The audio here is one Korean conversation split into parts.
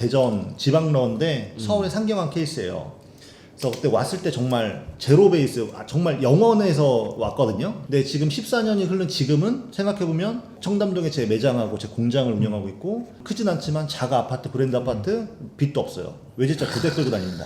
대전 지방러인데 서울의 상경한 케이스예요. 그래서 그때 왔을 때 정말 제로 베이스, 정말 영원에서 왔거든요. 근데 지금 14년이 흐른 지금은 생각해보면 청담동에 제 매장하고 제 공장을 운영하고 있고, 크진 않지만 자가 아파트, 브랜드 아파트, 빚도 없어요. 외제차 2대 끌고 다닙니다.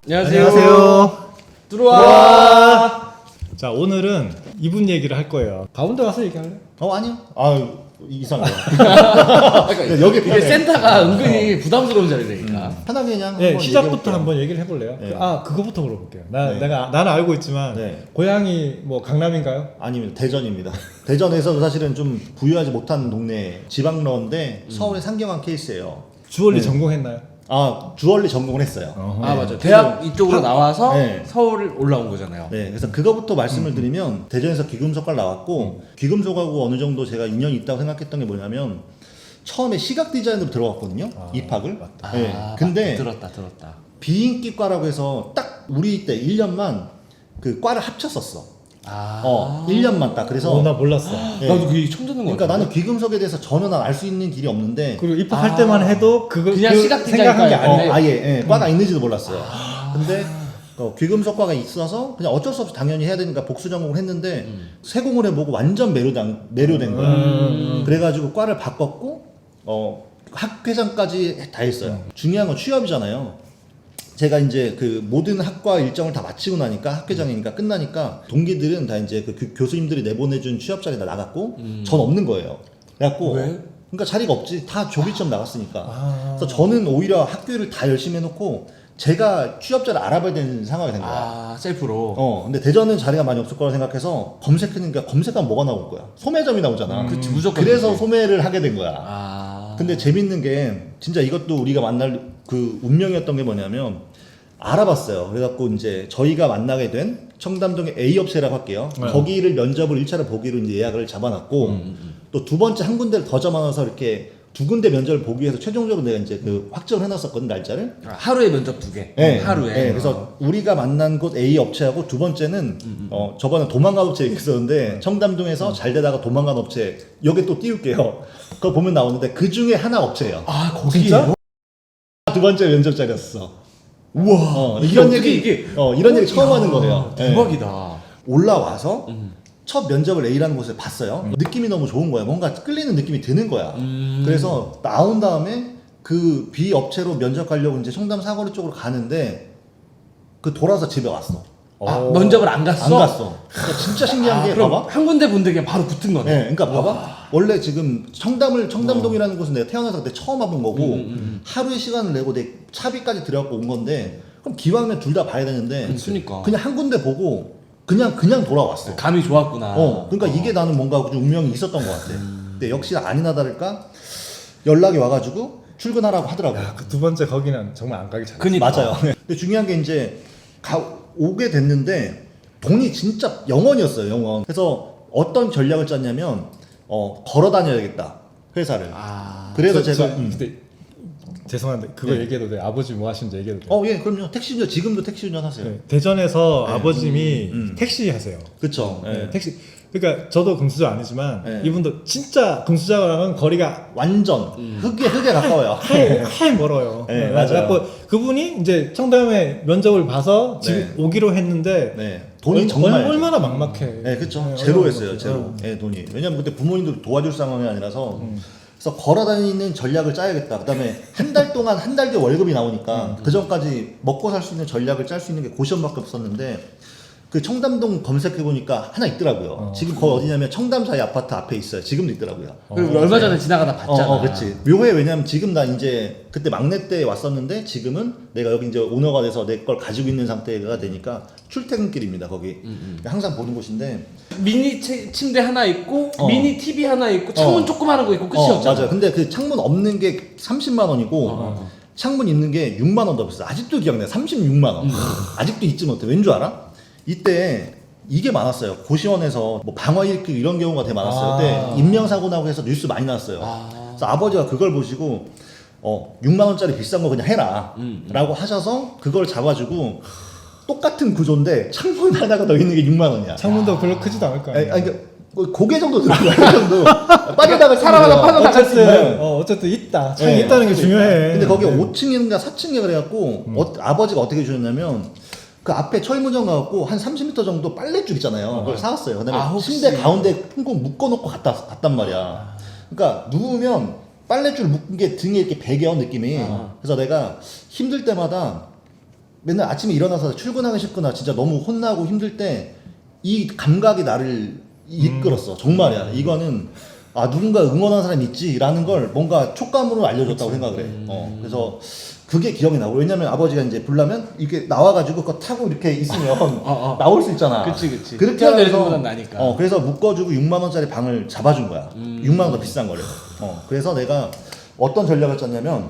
안녕하세요. 들어와. 자, 오늘은 이분 얘기를 할 거예요. 가운데 와서 얘기할래? 아니요. 이상해요. 그러니까 여기 이게 센터가 은근히 부담스러운 자리니까. 편하게 그냥 네, 한번 시작부터 얘기해볼게요. 한번 얘기를 해볼래요? 네. 그거부터 물어볼게요. 네. 나는 알고 있지만 네. 고향이 뭐 강남인가요? 아닙니다. 대전입니다. 대전에서도 사실은 좀 부유하지 못한 동네 지방러인데 서울의 상경한 케이스예요. 주얼리 네. 전공했나요? 주얼리 전공을 했어요. 아 맞아. 대학 이쪽으로 나와서 네. 서울 올라온 거잖아요. 네, 그래서 그거부터 말씀을 드리면 대전에서 귀금속과를 나왔고 귀금속하고 어느 정도 제가 인연이 있다고 생각했던 게 뭐냐면 처음에 시각 디자인으로 들어갔거든요. 입학을. 네, 근데 들었다. 비인기과라고 해서 딱 우리 때 1년만 그 과를 합쳤었어. 1년만 딱. 그래서 나 몰랐어. 네. 나도 그게 처음 듣는 거 그러니까 같아. 나는 귀금속에 대해서 전혀 난 알 수 있는 길이 없는데 그리고 입학할 때만 해도 그냥 시각 생각한 게 디자인과였네. 아니에요. 아예 과가 있는지도 몰랐어요. 근데 귀금속과가 있어서 그냥 어쩔 수 없이 당연히 해야 되니까 복수 전공을 했는데 세공을 해보고 완전 매료된 거야. 그래가지고 과를 바꿨고 학회장까지 다 했어요. 중요한 건 취업이잖아요. 제가 이제 그 모든 학과 일정을 다 마치고 나니까 학회장이니까 끝나니까 동기들은 다 이제 그 교수님들이 내보내준 취업 자리 다 나갔고 전 없는 거예요. 그래갖고 왜? 그러니까 자리가 없지. 다 조기처럼 나갔으니까. 그래서 저는 오히려 학교를 다 열심히 해놓고 제가 취업자를 알아봐야 되는 상황이 된 거야. 셀프로. 근데 대전은 자리가 많이 없을 거라 생각해서 검색하니까 검색하면 뭐가 나올 거야? 소매점이 나오잖아. 그치, 무조건 그래서 그치. 소매를 하게 된 거야. 근데 재밌는 게 진짜 이것도 우리가 만날 그 운명이었던 게 뭐냐면 알아봤어요. 그래갖고 이제 저희가 만나게 된 청담동의 A 업체라고 할게요. 거기를 면접을 1차를 보기로 이제 예약을 잡아놨고 또 두 번째 한 군데를 더 잡아놔서 이렇게 두 군데 면접을 보기 위해서 최종적으로 내가 이제 그 확정을 해놨었거든, 날짜를. 하루에 면접 2개. 네, 하루에. 네, 그래서 우리가 만난 곳 A 업체하고 두 번째는 저번에 도망간 업체 있었는데 청담동에서 잘 되다가 도망간 업체 여기 또 띄울게요. 그거 보면 나오는데 그 중에 하나 업체예요. 진짜? 두 번째 면접 자리였어. 우와. 이런 어떻게 얘기 이게 이런 얘기 처음 하는 거예요. 네. 대박이다. 올라와서 첫 면접을 A라는 곳에 봤어요. 느낌이 너무 좋은 거야. 뭔가 끌리는 느낌이 드는 거야. 그래서 나온 다음에 그 B 업체로 면접 가려고 이제 청담 사거리 쪽으로 가는데 그 돌아서 집에 왔어. 면접을 안 갔어? 안 갔어. 그러니까 진짜 신기한 게 그럼 봐봐. 한 군데 본데 그냥 바로 붙은 거네. 네, 그러니까 봐봐. 원래 지금 청담동이라는 곳은 내가 태어나서 그때 처음 와본 거고 하루의 시간을 내고 내 차비까지 들여갖고 온 건데 그럼 기왕이면 둘 다 봐야 되는데 그러니까. 그냥 한 군데 보고 그냥 돌아왔어. 감이 좋았구나. 그러니까 이게 나는 뭔가 좀 운명이 있었던 것 같아. 근데 역시 아니나 다를까 연락이 와가지고 출근하라고 하더라고요. 그 두 번째 거기는 정말 안 가기 잘했어. 그니까. 맞아요. 근데 중요한 게 이제 오게 됐는데 돈이 진짜 영원이었어요, 영원. 그래서 어떤 전략을 짰냐면 걸어 다녀야겠다, 회사를. 그래서 제가 근데 죄송한데 그거 네. 얘기해도 돼? 아버지 뭐 하시는지 얘기해도 돼? 예, 그럼요. 택시 운전 지금도 택시 운전 하세요. 네, 대전에서 아버님이 택시 하세요. 그쵸. 네, 예. 택시. 그러니까 저도 금수저 아니지만 네. 이분도 진짜 금수저랑은 거리가 완전 흙에 가까워요. 할 멀어요. 네, 맞아요. 그래갖고 그분이 이제 청담에 면접을 봐서 지금 네. 오기로 했는데 네. 돈이 정말 얼마나 막막해. 네, 그쵸. 네, 제로였어요, 얼마나 제로. 네, 돈이. 왜냐면 그때 부모님도 도와줄 상황이 아니라서. 그래서 걸어 다니는 전략을 짜야겠다. 그 다음에 한 달 동안 한 달 뒤에 월급이 나오니까 그 전까지 먹고 살 수 있는 전략을 짤 수 있는 게 고시원밖에 없었는데 그 청담동 검색해보니까 하나 있더라고요. 지금 거기 어디냐면 청담사의 아파트 앞에 있어요. 지금도 있더라고요. 그리고 얼마 전에 지나가다 봤잖아. 그치. 묘해. 왜냐면 지금 나 이제 그때 막내 때 왔었는데 지금은 내가 여기 이제 오너가 돼서 내 걸 가지고 있는 상태가 되니까 출퇴근길입니다, 거기. 항상 보는 곳인데. 미니 침대 하나 있고 미니 TV 하나 있고 창문 조그마한 거 있고 끝이었잖아. 맞아요. 근데 그 창문 없는 게 30만 원이고 창문 있는 게 6만 원 더 비싸. 아직도 기억나. 36만 원. 아직도 잊지 못해. 왠 줄 알아? 이때 이게 많았어요. 고시원에서 뭐 방화 일으키고 이런 경우가 되게 많았어요. 그때 인명사고 나고 해서 뉴스 많이 나왔어요. 그래서 아버지가 그걸 보시고 6만 원짜리 비싼 거 그냥 해라 라고 하셔서 그걸 잡아주고 똑같은 구조인데 창문 하나가 더 있는 게 6만 원이야. 창문도 별로 크지도 않을 거 아니야. 그러니까 고개 정도 들어가 그 정도 빠져나갈 수 사람 하나 있는 거야. 빠져나갈 수 있는. 어쨌든 어쨌든 있다. 창이 네. 있다는 게 중요해. 근데 거기 5층인가 4층에 그래갖고 아버지가 어떻게 주셨냐면 그 앞에 철무정 가갖고 한 30m 정도 빨래줄 있잖아요. 그걸 사왔어요. 그다음에 혹시. 침대 가운데 쿵쿵 묶어놓고 갔단 말이야. 그러니까 누우면 빨래줄 묶은 게 등에 이렇게 베겨 느낌이. 그래서 내가 힘들 때마다 맨날 아침에 일어나서 출근하기 싫거나 진짜 너무 혼나고 힘들 때 이 감각이 나를 이끌었어. 정말이야. 이거는 아 누군가 응원하는 사람이 있지라는 걸 뭔가 촉감으로 알려줬다고 생각을 해. 그래서 그게 기억이 나고 왜냐면 아버지가 이제 불나면 이렇게 나와가지고 그거 타고 이렇게 있으면 나올 수 있잖아. 그치. 그렇게 뛰어내리는 하면서 것보단 나니까. 그래서 묶어주고 6만 원짜리 방을 잡아준 거야. 6만 원 더 비싼 거를. 그래서 내가 어떤 전략을 짰냐면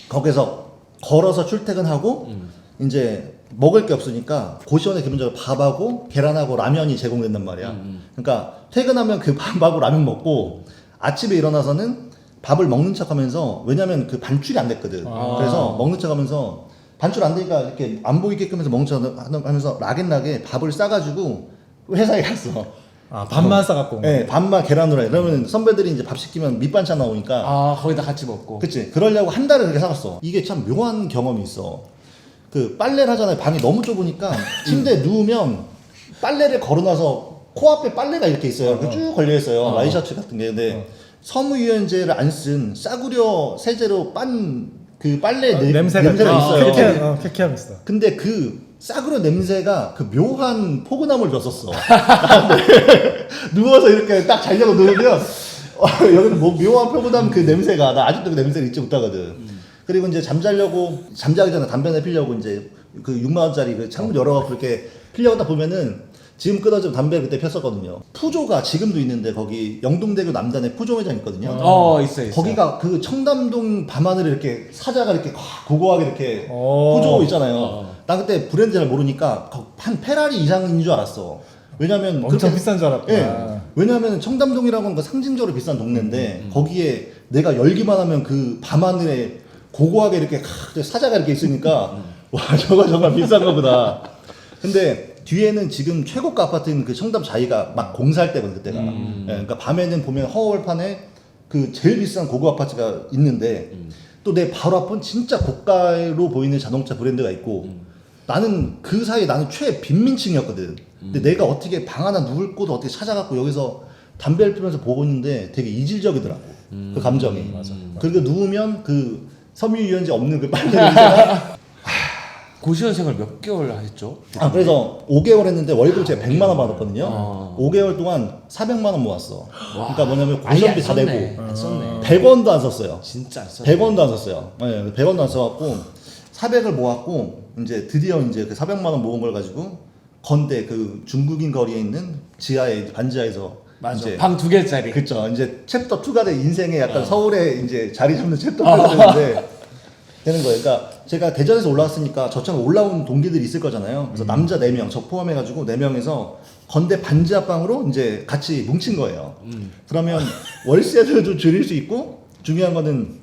거기서 걸어서 출퇴근하고 이제 먹을 게 없으니까 고시원에 기본적으로 밥하고 계란하고 라면이 제공된단 말이야. 그러니까 퇴근하면 그 밥하고 라면 먹고 아침에 일어나서는 밥을 먹는 척하면서 왜냐면 그 반출이 안 됐거든. 그래서 먹는 척하면서 반출 안 되니까 이렇게 안 보이게끔 해서 먹는 척하면서 락앤락에 밥을 싸가지고 회사에 갔어. 아 밥만 싸갖고. 네, 밥만 계란으로 해. 그러면 선배들이 이제 밥 시키면 밑반찬 나오니까. 거기다 같이 먹고. 그치. 그러려고 한 달을 그렇게 살았어. 이게 참 묘한 경험이 있어. 그 빨래를 하잖아요. 방이 너무 좁으니까 침대에 누우면 빨래를 걸어놔서 코앞에 빨래가 이렇게 있어요. 쭉 걸려 있어요. 라이셔츠 같은 게. 근데 섬유유연제를 안 쓴 싸구려 세제로 빤 그 빨래 냄새가 있어요. 쾌쾌함 있어. 근데 그 싸구려 냄새가 그 묘한 포근함을 줬었어. 누워서 이렇게 딱 자려고 누우면 여기는 뭐 묘한 포근함 그 냄새가 나 아직도 그 냄새를 잊지 못하거든. 그리고 이제 잠자기 전에 담배 하나 피려고 이제 그 6만 원짜리 그 창문 열어갖고 이렇게 피려고 딱 보면은 지금 끊어진 담배를 그때 폈었거든요. 푸조가 지금도 있는데 거기 영동대교 남단에 푸조 매장 있거든요. 있어. 거기가 그 청담동 밤하늘에 이렇게 사자가 이렇게 고고하게 이렇게 푸조 있잖아요. 난 그때 브랜드 잘 모르니까 한 페라리 이상인 줄 알았어. 왜냐면 엄청 비싼 줄 알았구나. 예. 왜냐하면 청담동이라고 하는 거 상징적으로 비싼 동네인데 거기에 내가 열기만 하면 그 밤하늘에 고고하게 이렇게 사자가 이렇게 있으니까 와 저거 정말 비싼 거보다. 근데 뒤에는 지금 최고가 아파트인 그 청담 자이가 막 공사할 때거든 그때가. 예, 그러니까 밤에는 보면 허허벌판에 그 제일 비싼 고급 아파트가 있는데 또 내 바로 앞은 진짜 고가로 보이는 자동차 브랜드가 있고 나는 그 사이에 나는 최빈민층이었거든. 근데 내가 어떻게 방 하나 누울 곳을 어떻게 찾아갖고 여기서 담배를 피면서 보고 있는데 되게 이질적이더라고. 그 감정이. 맞아. 그리고 누우면 그 섬유유연제 없는 그 빨래 냄새가. 고시원 생활 몇 개월 하셨죠? 그래서 5개월 했는데 월급 제가 100만 원 받았거든요. 5개월 동안 400만 원 모았어. 그러니까 뭐냐면 고시원비 다 내고 안 썼네. 100원도 안 썼어요. 진짜 안 썼네. 100원도 안 썼어요. 네, 100원도 안 써갖고 400을 모았고 이제 드디어 이제 그 400만 원 모은 걸 가지고 건대 그 중국인 거리에 있는 지하에 반지하에서 이제 방 2개짜리. 그쵸. 이제 챕터 2가 돼 인생의 약간 서울에 이제 자리 잡는 챕터 2가 되는데 되는 거예요. 그러니까 제가 대전에서 올라왔으니까 저처럼 올라온 동기들이 있을 거잖아요. 그래서 남자 4명, 저 포함해가지고 4명에서 건대 반지하방으로 이제 같이 뭉친 거예요. 그러면 월세도 좀 줄일 수 있고 중요한 거는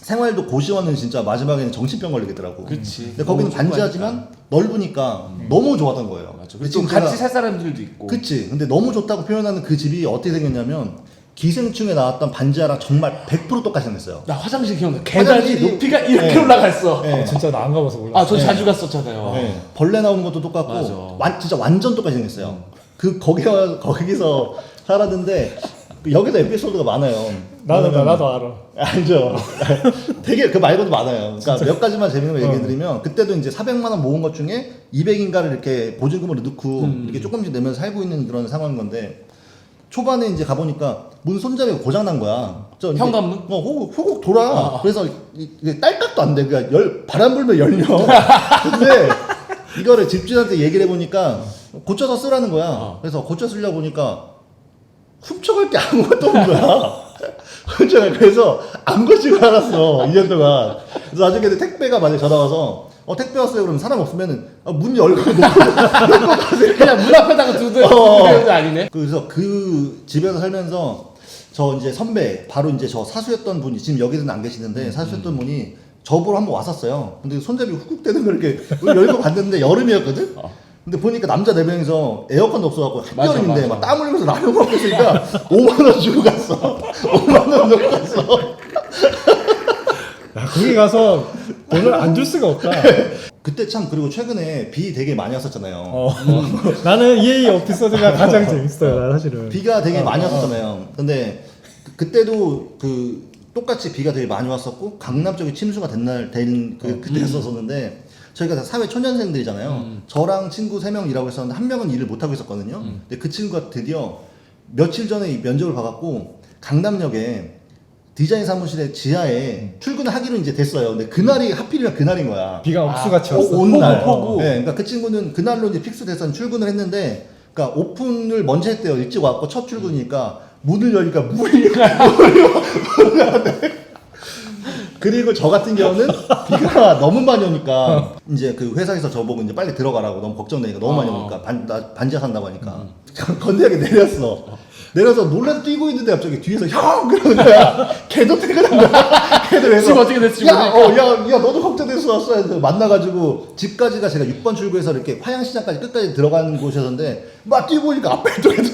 생활도 고시원은 진짜 마지막에는 정신병 걸리겠더라고. 그치. 근데 거기는 반지하지만 넓으니까 너무 좋았던 거예요. 맞아. 근데 지금 지금 같이 제가- 살 사람들도 있고. 그치. 근데 너무 좋다고 표현하는 그 집이 어떻게 생겼냐면 기생충에 나왔던 반지하랑 정말 100% 똑같이 생겼어요. 나 화장실 기억나. 계단이 화장실이- 높이가 이렇게 네. 올라갔어. 네. 진짜 나 안 가봐서 몰라. 저 자주 갔었잖아요. 네. 벌레 나오는 것도 똑같고 맞아. 진짜 완전 똑같이 생겼어요. 거기서 살았는데 여기서 에피소드가 많아요. 나도 알아. 알죠. 되게 그 말고도 많아요. 그러니까 몇 가지만 재밌는 거 얘기해드리면 그때도 이제 400만 원 모은 것 중에 200인가를 이렇게 보증금으로 넣고 이렇게 조금씩 내면서 살고 있는 그런 상황인 건데 초반에 이제 가보니까 문 손잡이가 고장 난 거야. 현관문? 호국 돌아. 그래서 이게 딸깍도 안 돼. 그러니까 바람 불면 열려. 근데 이거를 집주인한테 얘기를 해보니까 고쳐서 쓰라는 거야. 그래서 고쳐 쓰려고 보니까 훔쳐갈 게 아무것도 없는 거야. 그래서 안 고치고 알았어. 2년 동안. 그래서 나중에 택배가 만약에 전화 와서 택배 왔어요. 그러면 사람 없으면은 문 열고 놓고 가세요. 그냥 문 앞에다가 두는 아니네. 그래서 그 집에서 살면서 저 이제 선배 바로 이제 저 사수였던 분이 지금 여기서는 안 계시는데 사수였던 분이 저보러 한번 왔었어요. 근데 손잡이 훅훅 대는 걸 이렇게 열고 갔는데 여름이었거든. 근데 보니까 남자 4명이서 에어컨도 없어갖고 맞아, 한여름인데 맞아. 막 땀 흘리면서 라면 먹고 있으니까 5만 원 주고 갔어. 5만 원 넣고 갔어. 야, 거기 가서 돈을 안 줄 수가 없다. 그때 참 그리고 최근에 비 되게 많이 왔었잖아요. 나는 EA 에피소드가 가장 재밌어요. 나 사실은. 비가 되게 많이 왔었잖아요. 근데 그때도 그 똑같이 비가 되게 많이 왔었고 강남 쪽에 침수가 그때 했었었는데 저희가 다 사회 초년생들이잖아요. 저랑 친구 3명 일하고 있었는데 한 명은 일을 못 하고 있었거든요. 근데 그 친구가 드디어 며칠 전에 이 면접을 봐갖고 강남역에 디자인 사무실의 지하에 출근을 하기로 이제 됐어요. 근데 그날이 하필이면 그날인 거야. 비가 억수같이 왔어. 온 날. 폭우. 네, 그러니까 그 친구는 그날로 이제 픽스돼서 출근을 했는데, 그러니까 오픈을 먼저 했대요. 일찍 왔고 첫 출근이니까 문을 여니까 물이 그리고 저 같은 경우는 비가 너무 많이 오니까 이제 그 회사에서 저보고 이제 빨리 들어가라고 너무 걱정되니까 너무 많이 오니까 나 반지하 산다고 하니까 건대하게 내렸어. 내려서 놀라서 뛰고 있는데 갑자기 뒤에서 형! 그러는 거야. 걔도 퇴근한 거야. 걔도 그래서 지금 어떻게 됐지? 야 너도 걱정돼서 왔어. 해서 만나가지고 집까지가 제가 6번 출구에서 이렇게 화양시장까지 끝까지 들어가는 곳이었는데 막 뛰고 오니까 앞에 또 걔도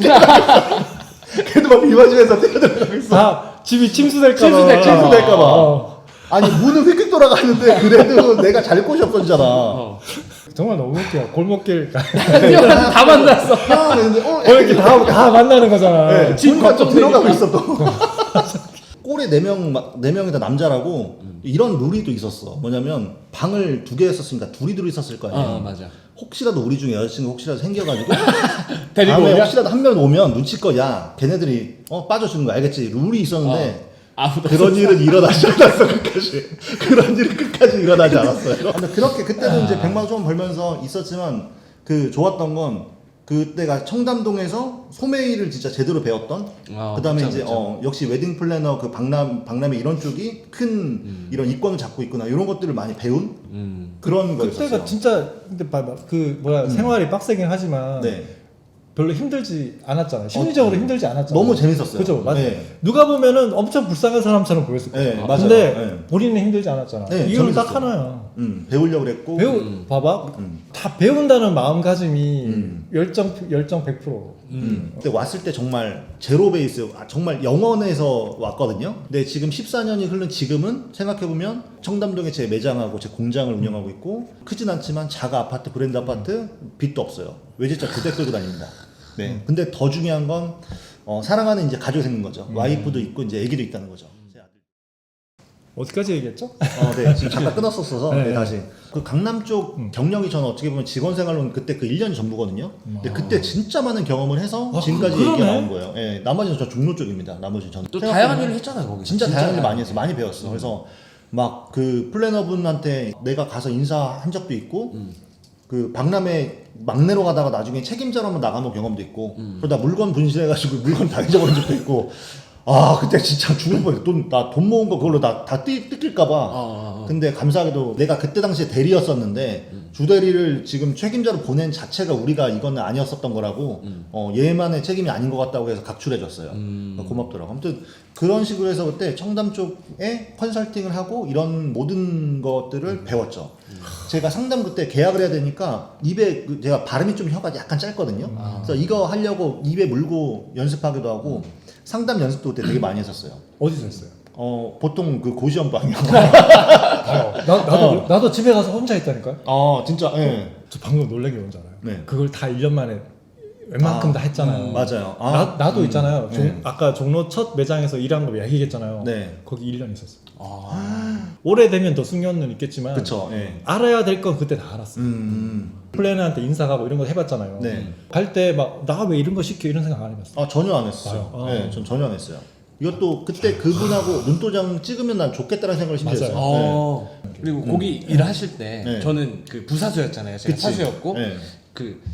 걔도 막 비 맞으면서 뛰어들어가고 있어. 다 집이 침수될까봐. 침수될까봐. 아니 문은 휙휙 돌아가는데 그래도 내가 잘 곳이 없어지잖아. 정말 너무 웃겨. 골목길 뛰어나서 다 만났어. 아, 근데 이렇게 다 만나는 거잖아. 네, 집 보니까 또 걱정되니까. 들어가고 있어 또. 꼴에 4명이 다 남자라고 이런 룰이 또 있었어. 뭐냐면 방을 2개 했었으니까 둘이 있었을 거 아니에요. 맞아. 혹시라도 우리 중에 여자친구 혹시라도 생겨가지고 데리고 다음에 오냐? 혹시라도 한 명 오면 눈치껏 야 걔네들이 빠져주는 거 알겠지? 룰이 있었는데 아무도 그런 일은 일어나지 않았어 끝까지. 그런 일은 끝까지 일어나지 않았어요. 근데 그렇게 그때도 이제 100만 원 좀 벌면서 있었지만 그 좋았던 건 그때가 청담동에서 소매일을 진짜 제대로 배웠던. 그다음에 그쵸, 이제 그쵸. 역시 웨딩 플래너 그 박람회 이런 쪽이 큰 이런 이권을 잡고 있구나 이런 것들을 많이 배운 그런 거였어요. 그때가 진짜 근데 그 뭐야 생활이 빡세긴 하지만 네. 별로 힘들지 않았잖아요. 심리적으로 힘들지 않았잖아요. 너무 재밌었어요. 그죠, 맞아요. 네. 누가 보면은 엄청 불쌍한 사람처럼 보였을 거예요. 네, 맞아요. 근데 네. 본인은 힘들지 않았잖아. 네, 이유는 딱 재밌었어요. 하나야. 배우려고 그랬고 봐봐. 다 배운다는 마음가짐이 음. 열정 100%. 근데 왔을 때 정말 제로 베이스, 정말 영원에서 왔거든요. 근데 지금 14년이 흐른 지금은 생각해보면 청담동에 제 매장하고 제 공장을 운영하고 있고 크진 않지만 자가 아파트, 브랜드 아파트, 빚도 없어요. 외제차 2대 끌고 다닙니다. 네. 근데 더 중요한 건 사랑하는 이제 가족이 생긴 거죠. 와이프도 있고 이제 아기도 있다는 거죠. 제 아들. 어디까지 얘기했죠? 네, 지금 잠깐 끊었었어서 네, 네, 네. 다시 그 강남 쪽 경력이 저는 어떻게 보면 직원 생활로는 그때 그 1년 전부거든요. 근데 그때 진짜 많은 경험을 해서 지금까지 그러네. 얘기가 나온 거예요. 네, 나머지는 저 종로 쪽입니다. 나머지 전 또 다양한 일을 했잖아요 거기. 진짜 다양한 일 많이 했어. 많이 배웠어. 그래서 막 그 플래너분한테 내가 가서 인사한 적도 있고 그 박람회 막내로 가다가 나중에 책임자로 한번 나가본 경험도 있고 그러다 물건 분실해가지고 물건 다 잊어버린 적도 있고 아 그때 진짜 죽을 뻔했어. 나 돈 모은 거 그걸로 다 뜯길까봐. 근데 감사하게도 내가 그때 당시에 대리였었는데 주대리를 지금 책임자로 보낸 자체가 우리가 이거는 아니었었던 거라고 얘만의 책임이 아닌 것 같다고 해서 각출해줬어요. 고맙더라고. 아무튼 그런 식으로 해서 그때 청담 쪽에 컨설팅을 하고 이런 모든 것들을 배웠죠. 제가 상담 그때 계약을 해야 되니까 입에 제가 발음이 좀 혀가 약간 짧거든요. 그래서 이거 하려고 입에 물고 연습하기도 하고 상담 연습도 그때 되게 많이 했었어요. 어디서 했어요? 보통 그 고시원방이요. 나도 집에 가서 혼자 했다니까요. 진짜, 예. 저 방금 놀란 게 뭔지 알아요? 네. 그걸 다 1년 만에 웬만큼 다 했잖아요. 맞아요. 나도 있잖아요. 네. 아까 종로 첫 매장에서 일한 거 얘기했잖아요. 네. 거기 1년 있었어요. 오래되면 더 숙련은 있겠지만 그쵸, 예. 알아야 될 건 그때 다 알았어요. 음. 플래너한테 인사 가고 이런 거 해봤잖아요. 네. 갈 때 막 나 왜 이런 거 시켜 이런 생각 안 해봤어요. 전혀 안 했어요. 봐요. 네, 전 전혀 안 했어요. 이것도 그때 그분하고 눈도장 찍으면 난 좋겠다는 생각을 심지어 맞아요. 했어요. 그리고 거기 일을 하실 때 네. 저는 그 부사수였잖아요. 제가 그치. 사수였고 네.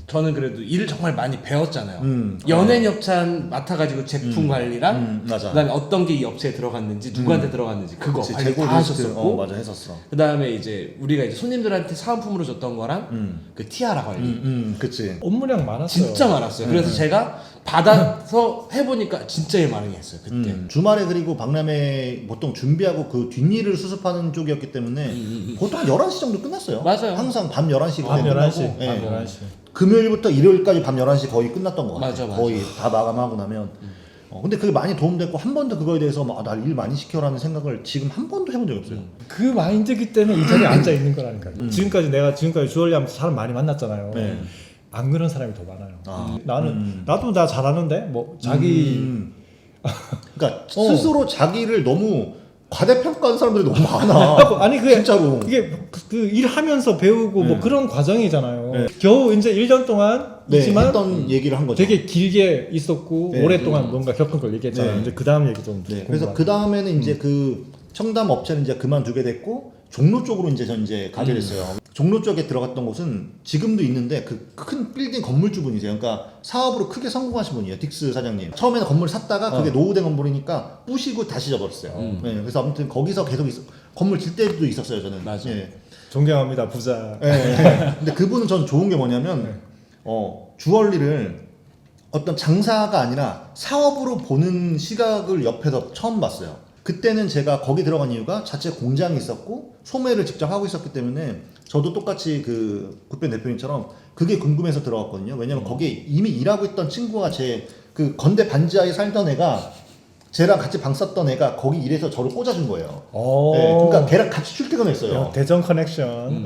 저는 그래도 일을 정말 많이 배웠잖아요. 음. 연예협찬 맡아가지고 제품 관리랑 맞아. 그다음에 어떤 게 이 업체에 들어갔는지 누구한테 들어갔는지 그거 그치, 관리 재고 다 리스트, 하셨었고 맞아, 했었어. 그다음에 이제 우리가 이제 손님들한테 사은품으로 줬던 거랑 그 티아라 관리 그치. 업무량 많았어요. 진짜 많았어요. 그래서 제가 받아서 해보니까 진짜 일 많이 했어요 그때. 주말에 그리고 박람회 보통 준비하고 그 뒷일을 수습하는 쪽이었기 때문에 보통 한 11시 정도 끝났어요. 맞아요. 항상 밤 11시 밤 그때 11시. 끝나고, 예. 밤 11시. 금요일부터 일요일까지 밤 11시 거의 끝났던 것 같아요. 맞아. 거의 다 마감하고 나면. 근데 그게 많이 도움됐고 한 번도 그거에 대해서 날 일 많이 시켜라는 생각을 지금 한 번도 해본 적이 없어요. 그 마인드기 때문에 이 자리에 앉아 있는 거라니까요. 지금까지 주얼리 하면서 사람 많이 만났잖아요. 네. 안 그런 사람이 더 많아요. 아. 나도 나 잘하는데 뭐 자기 그러니까 스스로 자기를 너무 과대평가하는 사람들이 너무 많아. 아니 그게 진짜로. 이게 그 일하면서 배우고 뭐 그런 과정이잖아요. 네. 겨우 이제 1년 동안 네, 있지만 했던 얘기를 한 거죠. 되게 길게 있었고 네. 오랫동안 뭔가 겪은 걸 얘기했잖아요. 네. 이제 그 다음 얘기 좀 네, 궁금하다. 그래서 그 다음에는 이제 그 청담 업체는 이제 그만두게 됐고 종로 쪽으로 이제 전 이제 가게 됐어요. 종로 쪽에 들어갔던 곳은 지금도 있는데 그 큰 빌딩 건물주분이세요. 그러니까 사업으로 크게 성공하신 분이에요. 딕스 사장님. 처음에는 건물 샀다가 그게 노후된 건물이니까 부시고 다시 접었어요. 네, 그래서 아무튼 거기서 계속 건물 질 때도 있었어요. 저는. 맞아. 네. 존경합니다 부자. 네. 근데 그분은 전 좋은 게 뭐냐면 주얼리를 어떤 장사가 아니라 사업으로 보는 시각을 옆에서 처음 봤어요. 그때는 제가 거기 들어간 이유가 자체 공장이 있었고 소매를 직접 하고 있었기 때문에 저도 똑같이 그 굿벤 대표님처럼 그게 궁금해서 들어갔거든요. 왜냐면 거기에 이미 일하고 있던 친구가 제 그 건대 반지하에 살던 애가 쟤랑 같이 방 썼던 애가 거기 일해서 저를 꽂아준 거예요. 오. 네, 그러니까 걔랑 같이 출퇴근했어요. 대전 커넥션.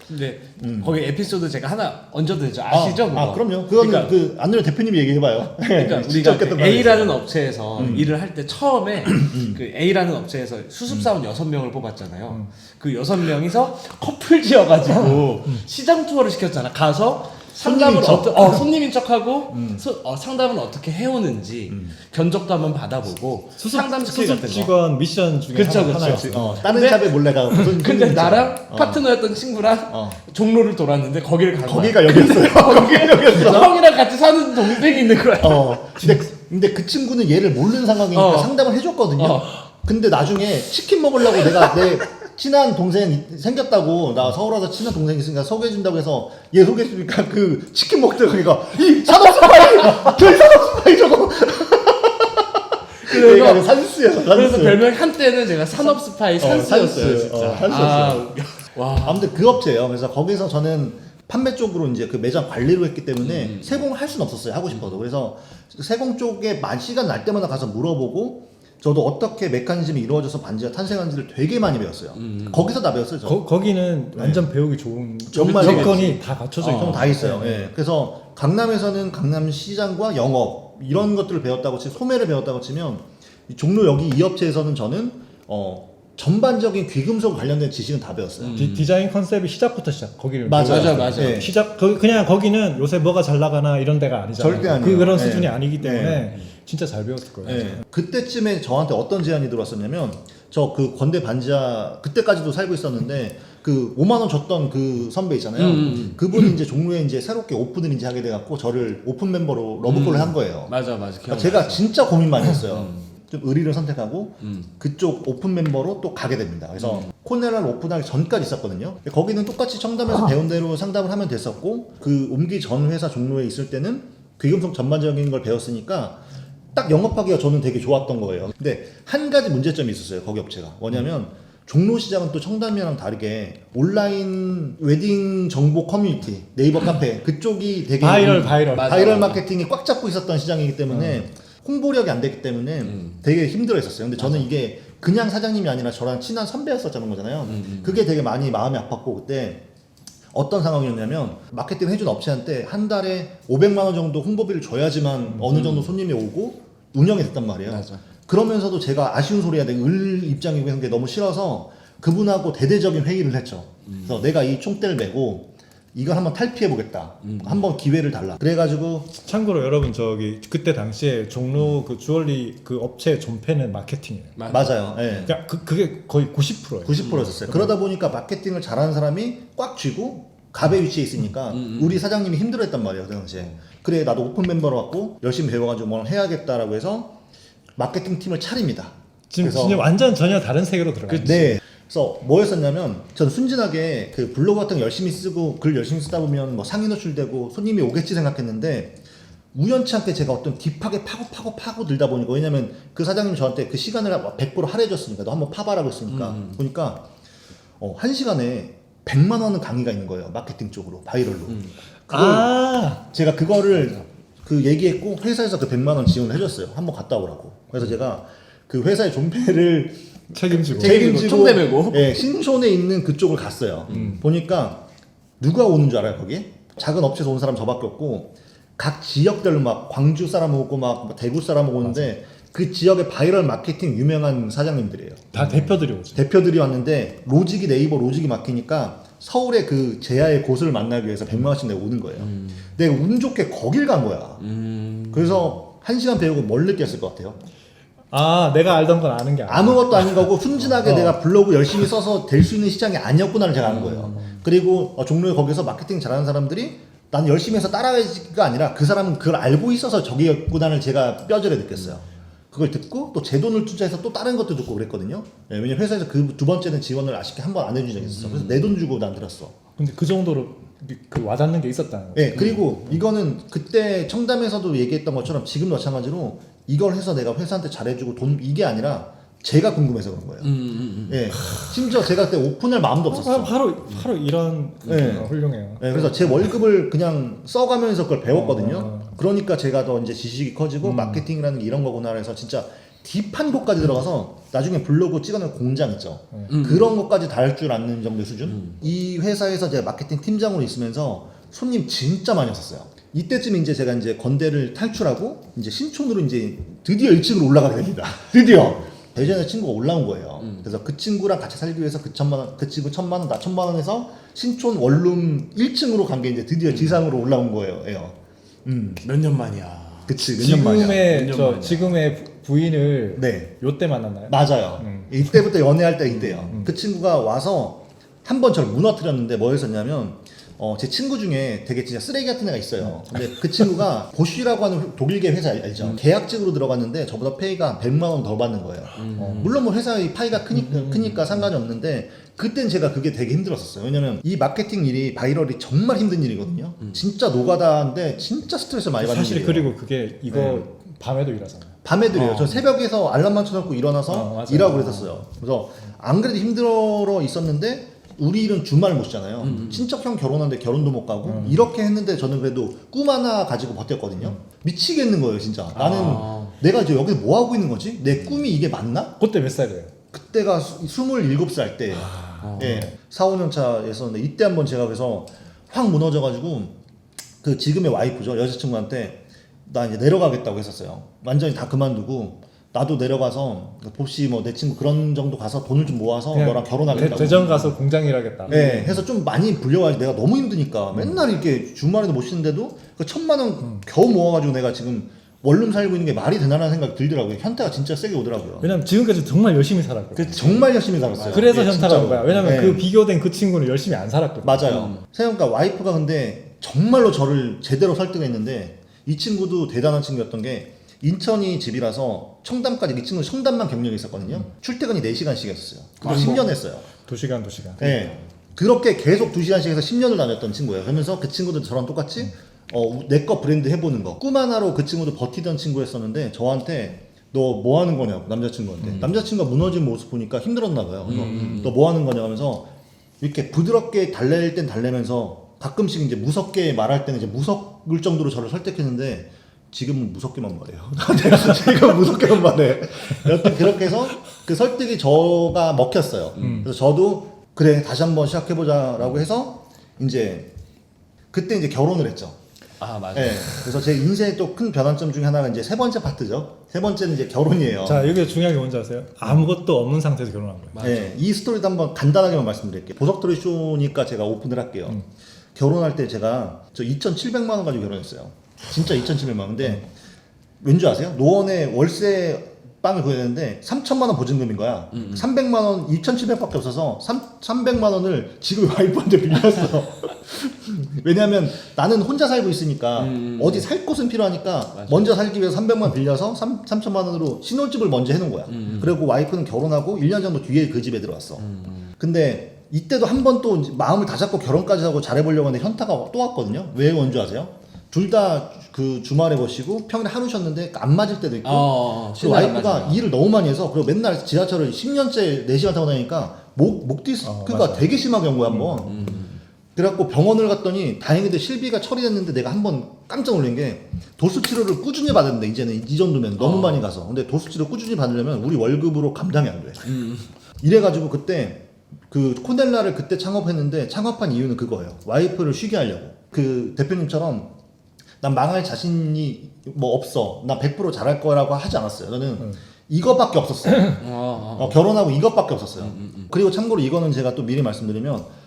근데 거기 에피소드 제가 하나 얹어도 되죠? 아시죠? 그거? 그럼요. 그거는 그러니까, 그 안누리 대표님이 얘기해봐요. 그러니까 진짜 우리가 웃겼던 그 말이 A라는 있어요. 업체에서 일을 할 때 처음에 그 A라는 업체에서 수습사원 6명을 뽑았잖아요. 그 6명이서 커플지어가지고 시장 투어를 시켰잖아. 가서 상담을 손님인 척하고 상담은 어떻게 해오는지 견적도 한번 받아보고 상담 스킬 같은 거. 직원 미션 중에 그쵸. 하나였어요. 다른 근데- 샵에 몰래 가고 근데 나랑 파트너였던 친구랑 종로를 돌았는데 거기를 간 거야. 거기가 여기였어요. 거기가 여기였어. 형이랑 같이 사는 동생이 있는 거야. 근데 그 친구는 얘를 모르는 상황이니까 상담을 해줬거든요. 근데 나중에 치킨 먹으려고 내가 내 친한 동생 생겼다고 나 서울 와서 친한 동생 있으니까 소개해준다고 해서 얘 소개해주니까 그 치킨 먹더라고 걔가 이 산업스파이 저 산업스파이 저거 그래서- 얘가 산수였어. 그래서 별명 한때는 제가 산업 스파이 산수였어요, 산수. 진짜. 산수였어요. 웃겨. 와. 아무튼 그 업체예요. 그래서 거기서 저는 판매 쪽으로 이제 그 매장 관리를 했기 때문에 세공을 할 수는 없었어요. 하고 싶어도. 그래서 세공 쪽에 시간 날 때마다 가서 물어보고 저도 어떻게 메커니즘이 이루어져서 반지가 탄생하는지를 되게 많이 배웠어요. 거기서 다 배웠어요. 저. 거기는 완전 배우기 좋은 정말 조건이 다 갖춰져 있고 다 있어요. 예. 그래서 강남에서는 강남 시장과 영업 이런 것들을 배웠다고 치면 소매를 배웠다고 치면 이 종로 여기 이 업체에서는 저는 전반적인 귀금속 관련된 지식은 다 배웠어요. 디자인 컨셉이 시작부터 거기를 맞아요. 맞아. 예. 그냥 거기는 요새 뭐가 잘 나가나 이런 데가 아니잖아요. 절대 아니에요. 그런 네. 수준이 아니기 때문에 네. 진짜 잘 배웠을 거예요. 예. 그때쯤에 저한테 어떤 제안이 들어왔었냐면 저 그 건대 반지하 그때까지도 살고 있었는데 그 5만 원 줬던 그 선배 있잖아요. 그분이 이제 종로에 이제 새롭게 오픈을 이제 하게 돼갖고 저를 오픈 멤버로 러브콜을 한 거예요. 맞아. 그러니까 제가 진짜 고민 많이 했어요. 좀 의리를 선택하고 그쪽 오픈 멤버로 또 가게 됩니다. 그래서 코넬을 오픈하기 전까지 있었거든요. 거기는 똑같이 청담에서 배운 대로 상담을 하면 됐었고 그 옮기 전 회사 종로에 있을 때는 귀금속 전반적인 걸 배웠으니까 딱 영업하기가 저는 되게 좋았던 거예요. 근데 한 가지 문제점이 있었어요. 거기 업체가. 뭐냐면 종로 시장은 또 청담이랑 다르게 온라인 웨딩 정보 커뮤니티, 네이버 카페 그쪽이 되게 바이럴. 맞아. 마케팅이 꽉 잡고 있었던 시장이기 때문에 홍보력이 안 됐기 때문에 되게 힘들어했었어요. 근데 저는 이게 그냥 사장님이 아니라 저랑 친한 선배였었다는 거잖아요. 그게 되게 많이 마음이 아팠고 그때 어떤 상황이었냐면 마케팅 해준 업체한테 한 달에 500만 원 정도 홍보비를 줘야지만 어느 정도 손님이 오고 운영이 됐단 말이에요. 맞아. 그러면서도 제가 아쉬운 소리 해야 되고 을 입장이고 하는 게 너무 싫어서 그분하고 대대적인 회의를 했죠. 그래서 내가 이 총대를 메고 이걸 한번 탈피해 보겠다. 한번 기회를 달라. 그래가지고 참고로 여러분 저기 그때 당시에 종로 그 주얼리 그 업체 존패는 마케팅이에요. 맞아요. 예. 그러니까 그게 거의 90%예요. 90%였어요. 그러다 보니까 마케팅을 잘하는 사람이 꽉 쥐고 갑의 위치에 있으니까 우리 사장님이 힘들어했단 말이에요. 그 당시에. 그래 나도 오픈 멤버로 왔고 열심히 배워가지고 뭘 해야겠다라고 해서 마케팅 팀을 차립니다. 지금 그래서- 진짜 완전 전혀 다른 세계로 들어가요. 네. 그래서 뭐였었냐면 전 순진하게 그 블로그 같은 거 열심히 쓰고 글 열심히 쓰다 보면 뭐 상위 노출되고 손님이 오겠지 생각했는데 우연치 않게 제가 어떤 딥하게 파고 들다 보니까 왜냐면 그 사장님 저한테 그 시간을 100% 할애해줬으니까 너 한번 파봐라고 했으니까 보니까 한 시간에 100만 원은 강의가 있는 거예요. 마케팅 쪽으로 바이럴로. 제가 그거를 그 얘기했고 회사에서 그 100만 원 지원을 해줬어요. 한번 갔다 오라고. 그래서 제가 그 회사의 존폐를 책임지고. 총 내밀고. 예, 신촌에 있는 그쪽을 갔어요. 보니까 누가 오는 줄 알아요 거기? 작은 업체에서 온 사람 저밖에 없고 각 지역별로 막 광주 사람 오고 막 대구 사람 오는데 그 지역의 바이럴 마케팅 유명한 사장님들이에요. 다 대표들이 오지. 대표들이 왔는데 로직이 네이버 로직이 막히니까 서울의 그 제야의 곳을 만나기 위해서 100만 원씩 내고 오는 거예요. 내가 운 좋게 거길 간 거야. 그래서 1시간 배우고 뭘 느꼈을 것 같아요? 내가 알던 건 아는 게 아니야. 아무것도 아닌 거고 순진하게 내가 블로그 열심히 써서 될 수 있는 시장이 아니었구나를 제가 아는 거예요. 그리고 종로에 거기서 마케팅 잘하는 사람들이 나는 열심히 해서 따라가기가 아니라 그 사람은 그걸 알고 있어서 저기였구나를 제가 뼈저리 느꼈어요. 그걸 듣고 또 제 돈을 투자해서 또 다른 것도 듣고 그랬거든요. 네, 왜냐면 회사에서 그 두 번째는 지원을 아쉽게 한 번 안 해준 적이 있었어. 그래서 내 돈 주고 난 들었어. 근데 그 정도로 그 와닿는 게 있었다는 거지. 네, 그리고 이거는 그때 청담에서도 얘기했던 것처럼 지금 마찬가지로 이걸 해서 내가 회사한테 잘해주고 돈 이게 아니라 제가 궁금해서 그런 거예요. 예, 심지어 제가 그때 오픈할 마음도 없었어. 바로 이런 네. 훌륭해요. 네, 그래서 제 월급을 그냥 써가면서 그걸 배웠거든요. 그러니까 제가 더 이제 지식이 커지고 마케팅이라는 게 이런 거구나 해서 진짜 딥한 곳까지 들어가서 나중에 블로그 찍어놓은 공장 있죠. 그런 것까지 다 할 줄 아는 정도의 수준. 이 회사에서 제가 마케팅 팀장으로 있으면서 손님 진짜 많이 왔었어요. 이때쯤 이제 제가 이제 건대를 탈출하고 이제 신촌으로 이제 드디어 1층으로 올라가게 됩니다. 드디어 대전에 친구가 올라온 거예요. 그래서 그 친구랑 같이 살기 위해서 그 친구 1,000만 원, 나 1,000만 원 해서 신촌 원룸 1층으로 간 게 이제 드디어 지상으로 올라온 거예요. 몇 년 만이야. 그치, 몇 년 만이야. 지금의 부인을 네. 요때 만났나요? 맞아요. 이때부터 연애할 때 이때요. 그 친구가 와서 한 번 저를 무너뜨렸는데 뭐 했었냐면 제 친구 중에 되게 진짜 쓰레기 같은 애가 있어요. 근데 그 친구가 보쉬라고 하는 독일계 회사 알죠? 계약직으로 들어갔는데 저보다 페이가 100만 원 더 받는 거예요. 물론 뭐 회사의 파이가 크니까 상관이 없는데 그땐 제가 그게 되게 힘들었었어요. 왜냐면 이 마케팅 일이 바이럴이 정말 힘든 일이거든요. 진짜 노가다인데 진짜 스트레스 많이 받는 사실 일이에요. 그리고 그게 이거 밤에도 일하잖아요. 밤에도 일해요. 저 새벽에서 알람 맞춰놓고 일어나서 맞아요. 일하고 그랬었어요. 그래서 안 그래도 힘들어 있었는데 우리 일은 주말 못 쉬잖아요. 친척형 결혼하는데 결혼도 못 가고 이렇게 했는데 저는 그래도 꿈 하나 가지고 버텼거든요. 미치겠는 거예요 진짜. 나는 내가 이제 여기서 뭐 하고 있는 거지? 내 꿈이 이게 맞나? 그때 몇 살이에요? 그때가 27살 때 예, 4, 5년 차였었는데 이때 한번 제가 그래서 확 무너져가지고 그 지금의 와이프죠 여자친구한테 나 이제 내려가겠다고 했었어요. 완전히 다 그만두고 나도 내려가서 봅시 뭐 내 친구 그런 정도 가서 돈을 좀 모아서 너랑 결혼하겠다고. 대전 가서 공장 일하겠다. 네, 해서 좀 많이 불려가지고 내가 너무 힘드니까 맨날 이렇게 주말에도 못 쉬는데도 그 1,000만 원 겨우 모아가지고 내가 지금 원룸 살고 있는 게 말이 되나라는 생각이 들더라고요. 현타가 진짜 세게 오더라고요. 왜냐면 지금까지 정말 열심히 살았거든. 정말 열심히 살았어요. 그래서 예, 현타가 온 진짜로. 거야. 왜냐면 네. 그 비교된 그 친구는 열심히 안 살았거든. 맞아요. 생각해보니까 와이프가 근데 정말로 저를 제대로 설득했는데 이 친구도 대단한 친구였던 게 인천이 집이라서 청담까지 이 친구는 청담만 경력이 있었거든요. 출퇴근이 4시간씩이었어요. 그거 10년 했어요. 2시간. 네. 그렇게 계속 2시간씩 해서 10년을 다녔던 친구예요. 그러면서 그 친구도 저랑 똑같이 내 거 브랜드 해보는 거. 꿈 하나로 그 친구도 버티던 친구였었는데 저한테 너 뭐 하는 거냐고 남자친구한테. 남자친구가 무너진 모습 보니까 힘들었나 봐요. 그래서 너 뭐 하는 거냐 하면서 이렇게 부드럽게 달랠 땐 달래면서 가끔씩 이제 무섭게 말할 때는 이제 무섭을 정도로 저를 설득했는데 지금은 무섭게만 말해요. 지금 무섭게만 말해. 여튼 그렇게 해서 그 설득이 저가 먹혔어요. 그래서 저도 그래 다시 한번 시작해보자라고 해서 이제 그때 이제 결혼을 했죠. 아 맞아요. 네, 그래서 제 인생의 또 큰 변환점 중에 하나가 이제 세 번째 파트죠. 세 번째는 이제 결혼이에요. 자, 여기 중요한 게 뭔지 아세요? 아무것도 없는 상태에서 결혼한 거예요. 네, 이 스토리도 한번 간단하게만 말씀드릴게요. 보석돌이 쇼니까 제가 오픈을 할게요. 결혼할 때 제가 저 2,700만 원 가지고 결혼했어요. 진짜 2,700만 원. 근데 왠지 아세요? 노원에 월세 빵을 구해야 되는데 3,000만 원 보증금인 거야. 300만 원, 2,700밖에 없어서 300만 원을 지금 와이프한테 빌렸어. 왜냐면 나는 혼자 살고 있으니까 어디 살 곳은 필요하니까 맞아. 먼저 살기 위해서 300만 원 빌려서 3,000만 원으로 신혼집을 먼저 해놓은 거야. 그리고 와이프는 결혼하고 1년 정도 뒤에 그 집에 들어왔어. 근데 이때도 한 번 또 마음을 다 잡고 결혼까지 하고 잘해보려고 하는데 현타가 또 왔거든요. 왜 온 줄 아세요? 둘 다 그 주말에 보시고 평일에 하루 쉬었는데 안 맞을 때도 있고 그 와이프가 일을 너무 많이 해서 그리고 맨날 지하철을 10년째 4시간 타고 다니니까 목 디스크가 되게 심하게 온 거야 한번. 그래갖고 병원을 갔더니 다행히도 실비가 처리됐는데 내가 한번 깜짝 놀란 게 도수 치료를 꾸준히 받았는데 이제는 이 정도면 너무 많이 가서 근데 도수 치료 꾸준히 받으려면 우리 월급으로 감당이 안 돼. 이래가지고 그때 그 코넬라를 그때 창업했는데 창업한 이유는 그거예요. 와이프를 쉬게 하려고. 그 대표님처럼 난 망할 자신이 뭐 없어. 나 100% 잘할 거라고 하지 않았어요. 저는 이거밖에 없었어요. 결혼하고 이것밖에 없었어요. 그리고 참고로 이거는 제가 또 미리 말씀드리면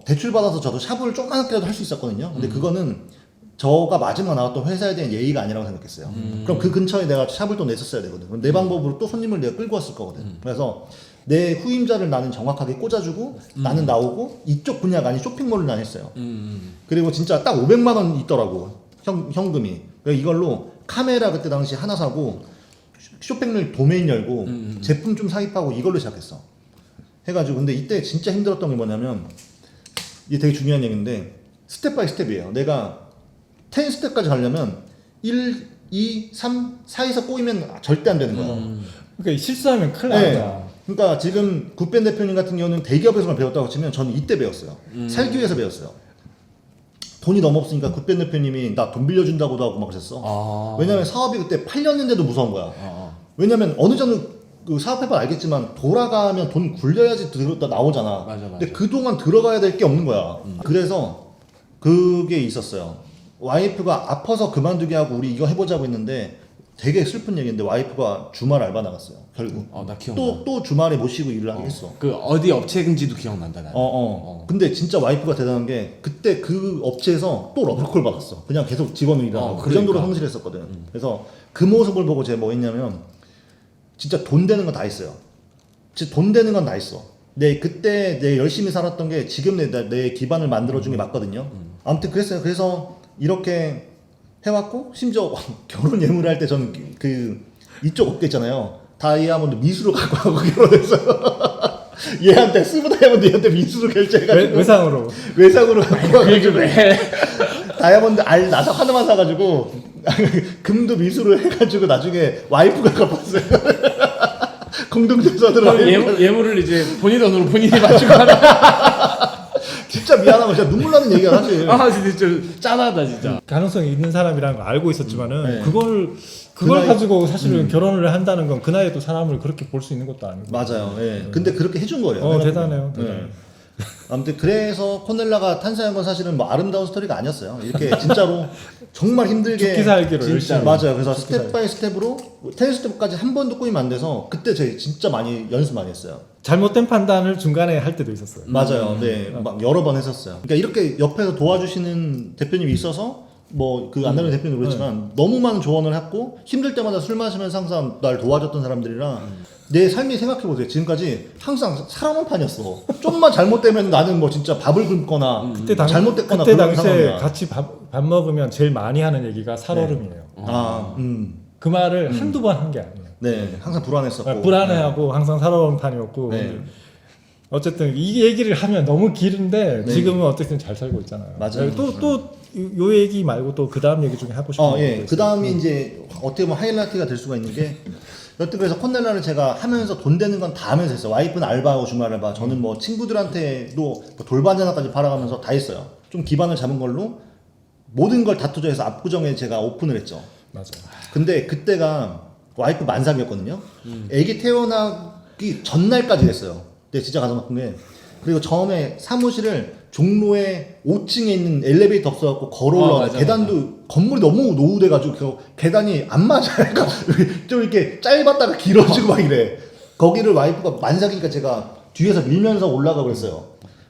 대출 받아서 저도 샵을 조그맣게라도 할 수 있었거든요. 근데 그거는 저가 마지막 나왔던 회사에 대한 예의가 아니라고 생각했어요. 그럼 그 근처에 내가 샵을 또 냈었어야 되거든. 그럼 내 방법으로 또 손님을 내가 끌고 왔을 거거든. 그래서 내 후임자를 나는 정확하게 꽂아주고 나는 나오고 이쪽 분야가 아닌 쇼핑몰을 난 했어요. 그리고 진짜 딱 500만 원 있더라고. 현금이. 그래서 이걸로 카메라 그때 당시 하나 사고 쇼핑몰 도메인 열고 제품 좀 사입하고 이걸로 시작했어. 해가지고 근데 이때 진짜 힘들었던 게 뭐냐면 이게 되게 중요한 얘기인데 스텝 바이 스텝이에요. 내가 10스텝까지 가려면 1, 2, 3, 4에서 꼬이면 절대 안 되는 거야. 그러니까 실수하면 큰일 납니다. 네. 그러니까 지금 굿밴 대표님 같은 경우는 대기업에서만 배웠다고 치면 저는 이때 배웠어요. 살기 위해서 배웠어요. 돈이 너무 없으니까 굿밴 대표님이 나 돈 빌려준다고도 하고 막 그랬어. 왜냐면 사업이 그때 8년인데도 무서운 거야. 왜냐면 어느 정도 그 사업해봐 알겠지만 돌아가면 돈 굴려야지 나오잖아. 맞아. 근데 그동안 들어가야 될 게 없는 거야. 그래서 그게 있었어요. 와이프가 아파서 그만두게 하고 우리 이거 해보자고 했는데 되게 슬픈 얘기인데 와이프가 주말 알바 나갔어요. 결국. 나 기억나. 또 주말에 모시고 일을 하게 했어. 그 어디 업체인지도 기억난다 나는. 근데 진짜 와이프가 대단한 게 그때 그 업체에서 또 러브콜 받았어. 그냥 계속 직원으로 일하고 그 정도로 그러니까. 성실했었거든. 그래서 그 모습을 보고 제가 뭐 했냐면 진짜 돈 되는 건 다 했어요. 진짜 돈 되는 건 다 했어. 그때 내 열심히 살았던 게 지금 내 기반을 만들어준 게 맞거든요. 아무튼 그랬어요. 그래서 이렇게 해왔고 심지어 결혼 예물을 할 때 저는 그 이쪽 업계 있잖아요. 다이아몬드 미수로 갖고 하고 결혼했어요. 얘한테 스무 다이아몬드 얘한테 미수로 결제해가지고 외상으로 갖고 와가지고 다이아몬드 알 나사 하나만 사가지고 금도 미수로 해가지고 나중에 와이프가 갚았어요. 공동재산으로 예물을 이제 본인 돈으로 본인이 맞추고 하라. 진짜 미안하고 진짜 눈물 나는 얘기야 사실. 진짜 좀 짠하다 진짜. 가능성이 있는 사람이라는 걸 알고 있었지만은 네. 그걸 그 나이- 가지고 사실은 결혼을 한다는 건 그 나이에도 사람을 그렇게 볼 수 있는 것도 아니고. 맞아요. 예. 근데 그렇게 해준 거예요. 대단해요. 예. 아무튼 그래서 코넬라가 탄생한 건 사실은 뭐 아름다운 스토리가 아니었어요. 이렇게 진짜로 정말 힘들게 죽기 살기로 진짜 열심히. 맞아요. 그래서 죽기 스텝 바이 스텝으로 10스텝까지 한 번도 꼬이면 안 돼서 그때 저희 진짜 많이 연습 많이 했어요. 잘못된 판단을 중간에 할 때도 있었어요. 맞아요. 네, 막 여러 번 했었어요. 그러니까 이렇게 옆에서 도와주시는 대표님이 있어서 뭐 그 안나는 대표님 그렇지만 너무 많은 조언을 했고 힘들 때마다 술 마시면서 항상 날 도와줬던 사람들이라 내 삶이 생각해보세요. 지금까지 항상 사람 한 판이었어. 좀만 잘못되면 나는 뭐 진짜 밥을 굶거나 잘못됐거나 그때 그런 당시에 상황이야. 같이 밥 먹으면 제일 많이 하는 얘기가 살얼음이에요. 그 말을 한두 번 한 게 아니에요. 네, 항상 불안했었고 불안해하고 항상 살아온 판이었고. 네. 어쨌든 이 얘기를 하면 너무 길은데 네. 지금은 어쨌든 잘 살고 있잖아요. 맞아요. 또 요 얘기 말고 또 그 다음 얘기 중에 하고 싶은 거 예. 그 다음이 이제 어떻게 보면 하이라이트가 될 수가 있는 게 여튼 그래서 콘넬라를 제가 하면서 돈 되는 건 다 하면서 했어요. 와이프는 알바하고 주말 알바. 저는 뭐 친구들한테도 뭐 돌반 하나까지 팔아가면서 다 했어요. 좀 기반을 잡은 걸로 모든 걸 다 투자해서 압구정에 제가 오픈을 했죠. 맞아요. 근데 그때가 와이프 만삭이었거든요. 애기 태어나기 전날까지 했어요. 근데 진짜 가슴 아픈 게 그리고 처음에 사무실을 종로에 5층에 있는 엘리베이터 없어갖고 걸어 올라가 계단도 건물이 너무 노후돼가지고 그 계단이 안 맞아요. 그러니까 좀 이렇게 짧았다가 길어지고 막 이래. 거기를 와이프가 만삭이니까 제가 뒤에서 밀면서 올라가고 그랬어요.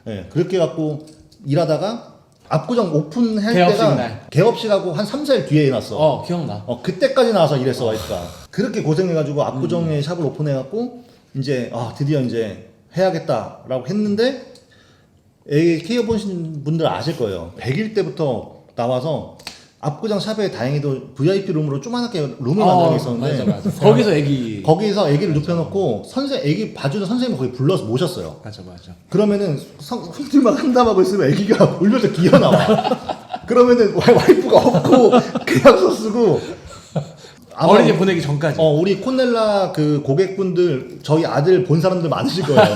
예, 그렇게 갖고 일하다가 압구정 오픈할 개업식 때가 날. 개업식하고 한 3, 4일 뒤에 해놨어. 기억나. 그때까지 나와서 일했어 와이프가. 그렇게 고생해가지고 압구정에 샵을 오픈해갖고 이제 드디어 이제 해야겠다라고 했는데 K업 보신 분들 아실 거예요. 100일 때부터 나와서 압구정 샵에 다행히도 VIP 룸으로 조그맣게 룸을 만들어 있었는데 맞아. 거기서 거기서 애기를 눕혀놓고 애기 봐주는 선생님을 거기 불러서 모셨어요. 맞아. 그러면은 손질만 한담하고 있으면 애기가 울면서 기어나와. 그러면은 와이프가 없고 계약서 쓰고 어린이 보내기 전까지. 우리 콘넬라 그 고객분들 저희 아들 본 사람들 많으실 거예요.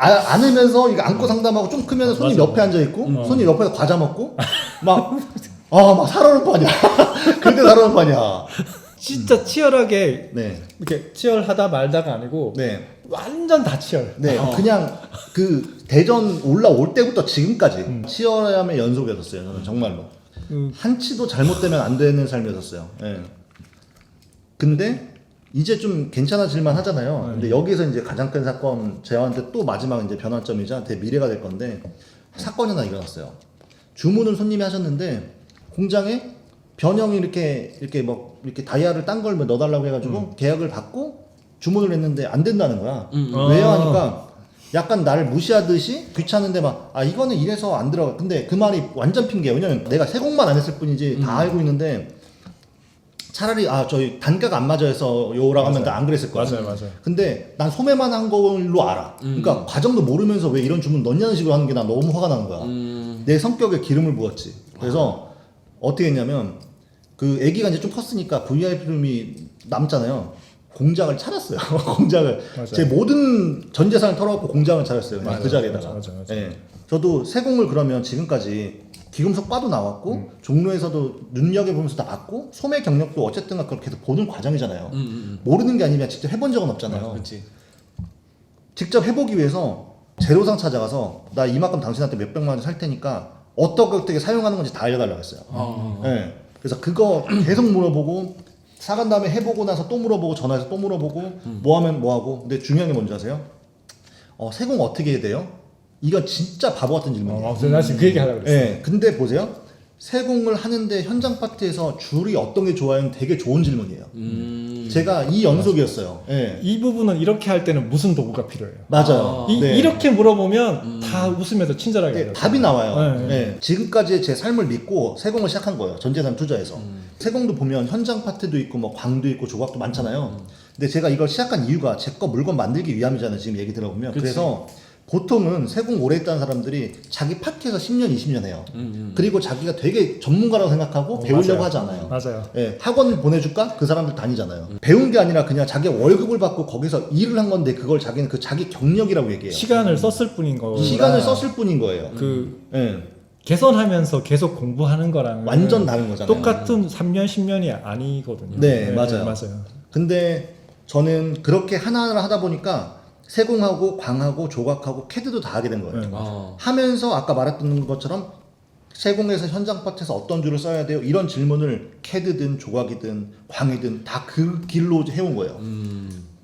안으면서 이거 안고 상담하고 좀 크면 손님 맞아. 옆에 앉아 있고 손님 옆에서 과자 먹고 막 살아오는 판이야. 그때 살아오는 판이야. 진짜 치열하게 네. 이렇게 치열하다 말다가 아니고 네. 완전 다 치열. 네. 그냥 그 대전 올라올 때부터 지금까지 치열함의 연속이었어요. 저는 정말로. 한치도 잘못되면 안 되는 삶이었어요. 예. 근데 이제 좀 괜찮아질만 하잖아요. 근데 여기서 이제 가장 큰 사건, 저한테 또 마지막 이제 변화점이자 제 미래가 될 건데 사건이 하나 일어났어요. 주문은 손님이 하셨는데 공장에 변형이 이렇게 뭐 이렇게 다이아를 딴 걸 넣어달라고 해가지고 계약을 받고 주문을 했는데 안 된다는 거야. 왜요? 하니까 약간 나를 무시하듯이 귀찮은데 막 이거는 이래서 안 들어가. 근데 그 말이 완전 핑계예요. 왜냐면 내가 세공만 안 했을 뿐이지 다 알고 있는데 차라리 저희 단가가 안 맞아 해서 요라고 하면 안 그랬을 거야. 맞아요. 근데 난 소매만 한 걸로 알아. 그러니까 과정도 모르면서 왜 이런 주문 넣냐는 식으로 하는 게 난 너무 화가 나는 거야. 내 성격에 기름을 부었지. 그래서 어떻게 했냐면 그 애기가 이제 좀 컸으니까 VIP룸이 남잖아요. 공장을 차렸어요. 공장을 맞아요. 제 모든 전 재산을 털어갖고 공장을 차렸어요. 그냥 맞아요. 그 자리에다가. 맞아요. 예. 저도 세공을 그러면 지금까지 기금속 과도 나왔고 종로에서도 눈여겨보면서 다 봤고 소매 경력도 어쨌든 그렇게 계속 보는 과정이잖아요. 모르는 게 아니면 직접 해본 적은 없잖아요. 그렇지. 직접 해보기 위해서 제로상 찾아가서 나 이만큼 당신한테 몇백만 원 살 테니까 어떻게 사용하는 건지 다 알려달라고 했어요. 예. 그래서 그거 계속 물어보고 사간 다음에 해보고 나서 또 물어보고 전화해서 또 물어보고 뭐 하면 뭐 하고. 근데 중요한 게 뭔지 아세요? 세공 어떻게 해야 돼요? 이건 진짜 바보 같은 질문이에요. 나 지금 그 얘기 하려고 그랬어. 네, 근데 보세요. 세공을 하는데 현장 파트에서 줄이 어떤 게 좋아요? 되게 좋은 질문이에요. 제가 이 연속이었어요. 네. 이 부분은 이렇게 할 때는 무슨 도구가 필요해요? 맞아요. 네. 이렇게 물어보면 다 웃으면서 친절하게 네, 알려줘요. 답이 나와요. 네. 네. 지금까지의 제 삶을 믿고 세공을 시작한 거예요. 전재산 투자해서. 세공도 보면 현장 파트도 있고 뭐 광도 있고 조각도 많잖아요. 근데 제가 이걸 시작한 이유가 제 거 물건 만들기 위함이잖아요. 지금 얘기 들어보면. 그치. 그래서 보통은 세공 오래 했다는 사람들이 자기 파트에서 10년, 20년 해요. 그리고 자기가 되게 전문가라고 생각하고 배우려고 맞아요. 하지 않아요. 맞아요. 예, 학원을 보내줄까? 그 사람들 다니잖아요. 배운 게 아니라 그냥 자기가 월급을 받고 거기서 일을 한 건데 그걸 자기는 그 자기 경력이라고 얘기해요. 시간을 썼을 뿐인 거. 시간을 썼을 뿐인 거예요. 예, 개선하면서 계속 공부하는 거랑 완전 다른 거잖아요. 똑같은 3년, 10년이 아니거든요. 네, 맞아요. 맞아요. 근데 저는 그렇게 하나하나 하다 보니까 세공하고 광하고 조각하고 캐드도 다 하게 된 거예요. 네. 하면서 아까 말했던 것처럼 세공에서 현장 파트에서 어떤 줄을 써야 돼요? 이런 질문을 캐드든 조각이든 광이든 다 그 길로 해온 거예요.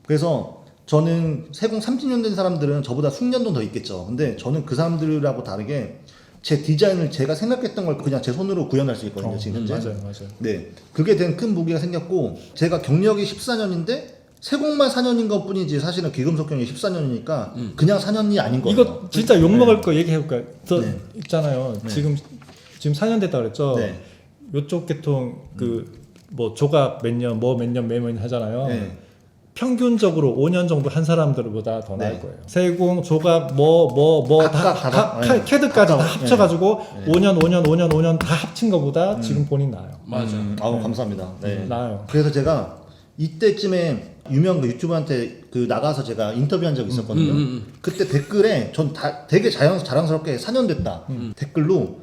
그래서 저는 세공 30년 된 사람들은 저보다 숙련도 더 있겠죠. 근데 저는 그 사람들하고 다르게 제 디자인을 제가 생각했던 걸 그냥 제 손으로 구현할 수 있거든요. 지금 현재. 맞아요. 네, 그게 된 큰 무기가 생겼고 제가 경력이 14년인데 세공만 4년인 것 뿐이지 사실은 귀금속 경력이 14년이니까 그냥 4년이 아닌 거예요. 이거 진짜 욕먹을 거 얘기해볼까요? 저 네. 있잖아요. 네. 지금 4년 됐다 그랬죠? 네. 요쪽 계통 뭐 조각 몇 년, 뭐 몇 년, 몇 년 하잖아요. 네. 평균적으로 5년 정도 한 사람들보다 더 나을 네. 거예요. 세공, 조각, 각각 다, 네. 캐드까지 다 각각, 합쳐가지고 네. 5년 다 합친 것보다 지금 본인 나아요. 맞아. 감사합니다. 네. 나아요. 그래서 제가 이때쯤에 유명 그 유튜버한테 그 나가서 제가 인터뷰한 적이 있었거든요. 그때 댓글에 전 다 되게 자랑스럽게 4년 됐다 댓글로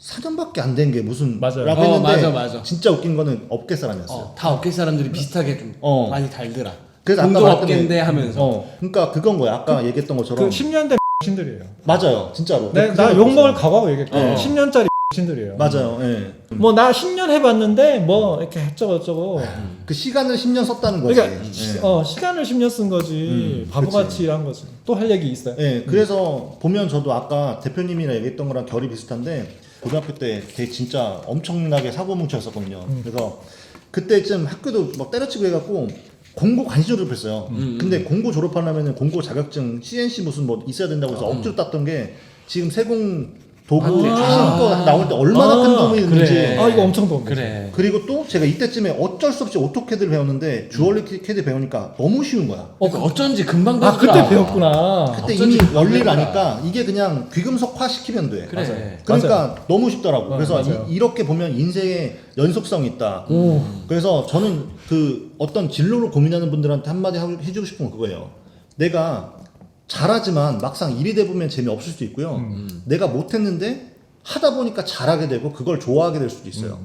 4년밖에 안 된 게 무슨 맞아요. 라고 했는데 맞아. 진짜 웃긴 거는 업계 사람이었어요. 다 업계 사람들이 비슷하게 좀 많이 달더라. 그래서 아까 공도 말했던 업계인데 게- 하면서. 그러니까 그건 거야. 아까 얘기했던 그 것처럼 10년 된 신들이에요. 맞아요, 진짜로. 나 욕먹을 각오하고 얘기했거든요. 어. 10년짜리 신들이에요. 맞아요. 예. 뭐 나 10년 해봤는데 뭐 이렇게 어쩌고 그 시간을 10년 썼다는 거지. 그러니까 예. 시간을 10년 쓴 거지 바보같이 한 거지. 또 할 얘기 있어요? 예, 그래서 보면 저도 아까 대표님이랑 얘기했던 거랑 결이 비슷한데 고등학교 때 되게 진짜 엄청나게 사고 뭉쳤었거든요. 그래서 그때쯤 학교도 막 때려치고 해갖고 공고 간신히 졸업했어요. 근데 공고 졸업하려면 공고 자격증 CNC 무슨 뭐 있어야 된다고 해서 억지로 땄던 게 지금 세공 도구 신거 나올 때 얼마나 큰 도움이 되는지. 그래. 이거 엄청 도움 되죠. 그래. 그리고 또 제가 이때쯤에 어쩔 수 없이 오토캐드를 배웠는데 주얼리 캐드 배우니까 너무 쉬운 거야. 그러니까 어쩐지 금방 아 배우더라. 그때 배웠구나. 그때 어쩐지 이미 원리를 배우더라. 아니까 이게 그냥 귀금속화 시키면 돼. 그래. 맞아요. 그러니까 너무 쉽더라고. 그래서 맞아요. 이렇게 보면 인생의 연속성이 있다. 그래서 저는 그 어떤 진로를 고민하는 분들한테 한마디 해주고 싶은 건 그거예요. 내가 잘하지만 막상 일이 돼 보면 재미없을 수도 있고요. 내가 못했는데 하다 보니까 잘하게 되고 그걸 좋아하게 될 수도 있어요.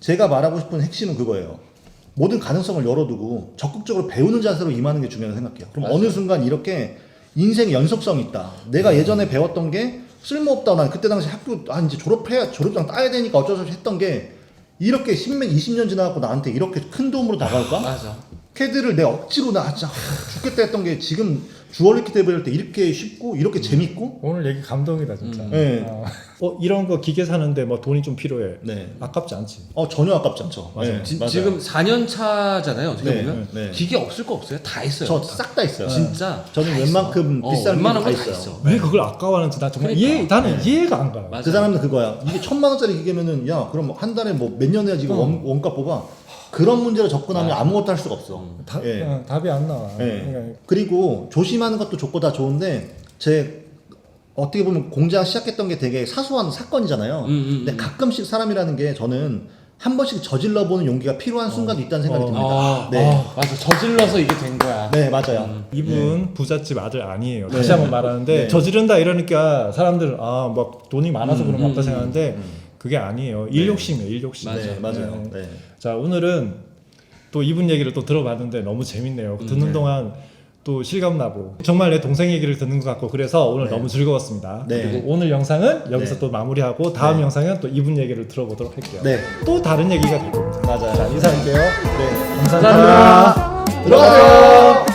제가 말하고 싶은 핵심은 그거예요. 모든 가능성을 열어두고 적극적으로 배우는 자세로 임하는 게 중요하다고 생각해요. 그럼 어느 순간 이렇게 인생의 연속성이 있다. 내가 예전에 배웠던 게 쓸모없다. 난 그때 당시 학교 이제 졸업장 따야 되니까 어쩔 수 없이 했던 게 이렇게 10년, 20년 지나갖고 나한테 이렇게 큰 도움으로 나갈까? 맞아. 캐드를 내가 억지로 나 진짜 죽겠다 했던 게 지금 주얼리키 대회 할 때 이렇게 쉽고 이렇게 재밌고 오늘 얘기 감동이다 진짜. 네. 이런 거 기계 사는데 뭐 돈이 좀 필요해. 네. 아깝지 않지. 전혀 아깝지 않죠. 맞아요. 네, 맞아요. 지금 4년 차잖아요. 어떻게 네, 보면 네. 기계 없을 거 없어요. 다 있어요. 저 싹 다 있어요. 진짜 저는 다 웬만큼 있어. 비싼 웬만한 기계 거 다 다 있어요. 있어. 왜 그걸 아까워하는지 나 정말 그러니까. 나는 이해가 안 가요. 맞아. 그 사람은 그거야. 이게 1,000만 원짜리 기계면은 야 그럼 한 달에 뭐 몇 년 해야지 이거 원가 뽑아. 그런 문제로 접근하면 아무것도 할 수가 없어. 예. 답이 안 나와. 예. 그러니까 그리고 조심하는 것도 좋고 다 좋은데 제 어떻게 보면 공장 시작했던 게 되게 사소한 사건이잖아요. 근데 가끔씩 사람이라는 게 저는 한 번씩 저질러 보는 용기가 필요한 순간도 있다는 생각이 듭니다. 네. 맞아. 저질러서 이게 된 거야. 네, 맞아요. 이분 부잣집 아들 아니에요. 네. 다시 한번 말하는데 네. 저지른다 이러니까 사람들은 막 돈이 많아서 그런 것 같다 생각하는데 그게 아니에요. 일욕심이에요. 일욕심. 맞아. 네, 맞아요. 네. 네. 자, 오늘은 또 이분 얘기를 또 들어봤는데 너무 재밌네요. 듣는 네. 동안 또 실감나고 정말 내 동생 얘기를 듣는 것 같고 그래서 오늘 네. 너무 즐거웠습니다. 네. 그리고 오늘 영상은 여기서 네. 또 마무리하고 다음 네. 영상은 또 이분 얘기를 들어보도록 할게요. 네. 또 다른 얘기가 될 겁니다. 맞아요. 자, 인사할게요. 네. 감사합니다. 들어가세요.